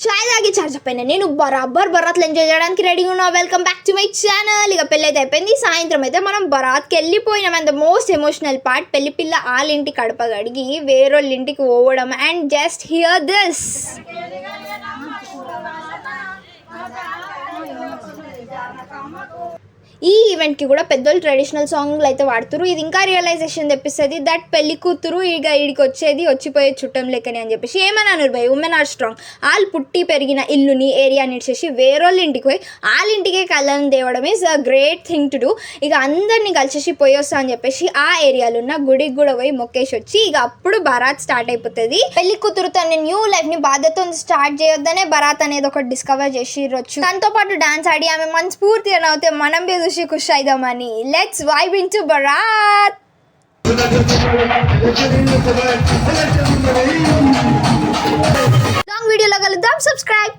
చాయ్ తాగి చార్జపోయినా నేను బరాబర్ బరాత్లు ఎంజాయ్ చేయడానికి రెడీగా ఉన్నా. Welcome back to my channel. ఇక పెళ్ళి అయితే అయిపోయింది. సాయంత్రం అయితే మనం బరాత్కి వెళ్ళిపోయినాం. And the most emotional part, పెళ్లి పిల్ల వాళ్ళ ఇంటి కడప గడిగి వేరేళ్ళ ఇంటికి పోవడం. And just hear this. ఈ ఈవెంట్కి కూడా పెద్దోళ్ళు ట్రెడిషనల్ సాంగ్లు అయితే వాడుతురు. ఇది ఇంకా రియలైజేషన్ తెప్పిస్తుంది దట్ పెళ్లి కూతురు ఇక వీడికి వచ్చిపోయే చుట్టం లెక్కని అని చెప్పేసి. ఏమన్నాను భయ్, ఉమెన్ ఆర్ స్ట్రాంగ్. వాళ్ళు పుట్టి పెరిగిన ఇల్లుని ఏరియాని ఇచ్చేసి వేరేళ్ళ ఇంటికి పోయి వాళ్ళ ఇంటికే కళ్ళని తేవడం is a great thing to do. ఇక అందరినీ కలిసేసి పోయొస్తా అని చెప్పేసి ఆ ఏరియాలో ఉన్న గుడికి కూడా పోయి మొక్కేసి వచ్చి ఇక అప్పుడు బరాత్ స్టార్ట్ అయిపోతుంది. పెళ్లి కూతురు తన న్యూ లైఫ్ ని బాధ్యతతో స్టార్ట్ చేయొద్దనే బరాత్ అనేది ఒకటి డిస్కవర్ చేసిరొచ్చు. దాంతో పాటు డాన్స్ ఆడి ఆమె మనస్ఫూర్తిగా నవ్వుతే మనం చూసి ఖుషి అయిదామని. Let's vibe into baraat. Long వీడియోలో కలుద్దాం. సబ్స్క్రైబ్.